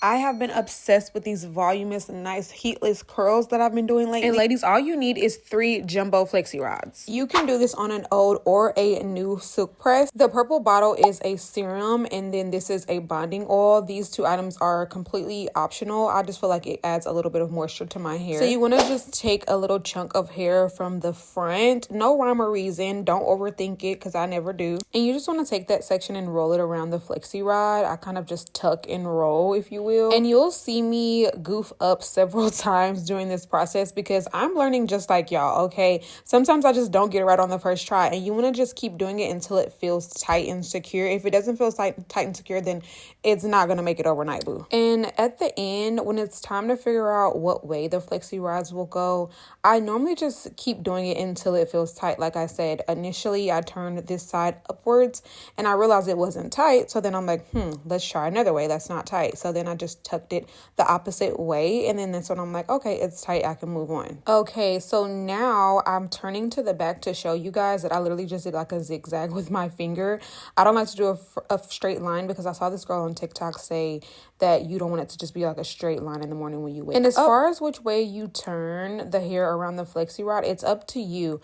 I have been obsessed with these voluminous, nice, heatless curls that I've been doing lately. And ladies, all you need is 3 jumbo flexi rods. You can do this on an old or a new silk press. The purple bottle is a serum, and then this is a bonding oil. These 2 items are completely optional. I just feel like it adds a little bit of moisture to my hair. So you want to just take a little chunk of hair from the front. No rhyme or reason. Don't overthink it, because I never do. And you just want to take that section and roll it around the flexi rod. I kind of just tuck and roll, if you will. And you'll see me goof up several times during this process because I'm learning just like y'all, okay? Sometimes I just don't get it right on the first try, and you want to just keep doing it until it feels tight and secure. If it doesn't feel tight and secure, then it's not going to make it overnight, boo. And at the end, when it's time to figure out what way the flexi rods will go, I normally just keep doing it until it feels tight. Like I said, initially I turned this side upwards and I realized it wasn't tight. So then I'm like, let's try another way that's not tight. So then I just tucked it the opposite way, and then that's when I'm like, okay, it's tight, I can move on. Okay, so now I'm turning to the back to show you guys that I literally just did like a zigzag with my finger. I don't like to do a straight line because I saw this girl on TikTok say that you don't want it to just be like a straight line in the morning when you wake up. And as far as which way you turn the hair around the flexi rod, it's up to you.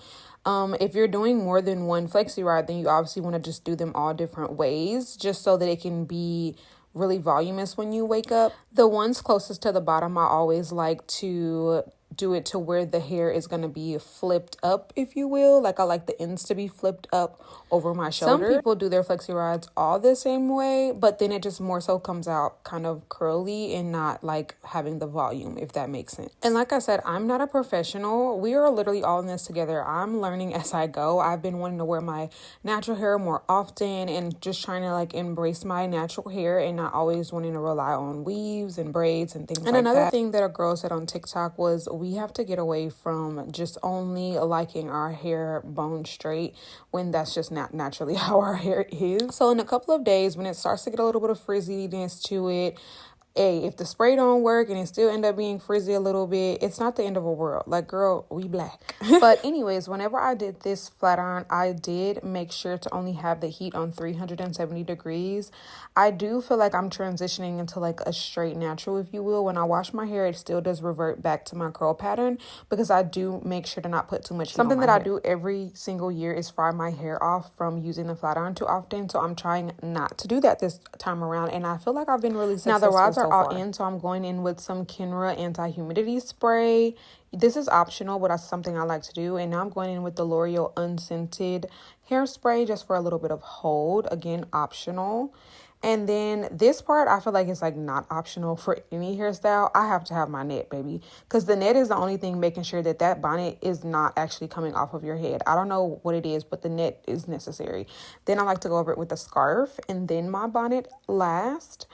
If you're doing more than one flexi rod, then you obviously want to just do them all different ways, just so that it can be really voluminous when you wake up. The ones closest to the bottom, I always like to do it to where the hair is going to be flipped up, if you will. Like I like the ends to be flipped up over my shoulder. Some people do their flexi rods all the same way, but then it just more so comes out kind of curly and not like having the volume, if that makes sense. And like I said, I'm not a professional. We are literally all in this together. I'm learning as I go. I've been wanting to wear my natural hair more often and just trying to like embrace my natural hair and not always wanting to rely on weaves and braids and things like that. And another thing that a girl said on TikTok was we have to get away from just only liking our hair bone straight when that's just not naturally how our hair is. So in a couple of days, when it starts to get a little bit of frizziness to it, hey, if the spray don't work and it still end up being frizzy a little bit, it's not the end of the world. Like, girl, we black. But anyways, whenever I did this flat iron, I did make sure to only have the heat on 370 degrees. I do feel like I'm transitioning into like a straight natural, if you will. When I wash my hair, it still does revert back to my curl pattern because I do make sure to not put too much heat on my hair. I do every single year is fry my hair off from using the flat iron too often. So I'm trying not to do that this time around, and I feel like I've been really successful. Now the rods are all in, so I'm going in with some Kenra anti-humidity spray. This is optional, but that's something I like to do. And now I'm going in with the L'Oreal unscented hairspray just for a little bit of hold. Again, optional. And then this part, I feel like it's like not optional for any hairstyle. I have to have my net, baby, because the net is the only thing making sure that that bonnet is not actually coming off of your head. I don't know what it is, but the net is necessary. Then I like to go over it with a scarf and then my bonnet last.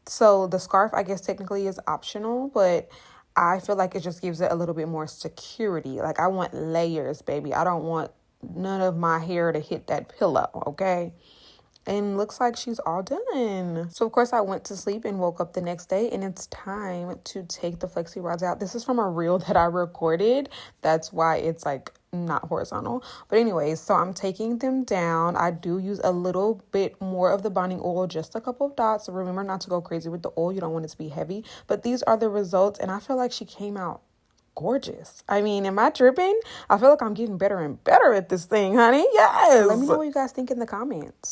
So the scarf, I guess technically is optional, but I feel like it just gives it a little bit more security. Like I want layers, baby. I don't want none of my hair to hit that pillow, okay? And looks like she's all done. So, of course, I went to sleep and woke up the next day, and it's time to take the flexi rods out. This is from a reel that I recorded. That's why it's, like, not horizontal. But anyways, so I'm taking them down. I do use a little bit more of the bonding oil, just a couple of dots. So remember not to go crazy with the oil. You don't want it to be heavy. But these are the results, and I feel like she came out gorgeous. I mean, am I tripping? I feel like I'm getting better and better at this thing, honey. Yes. Let me know what you guys think in the comments.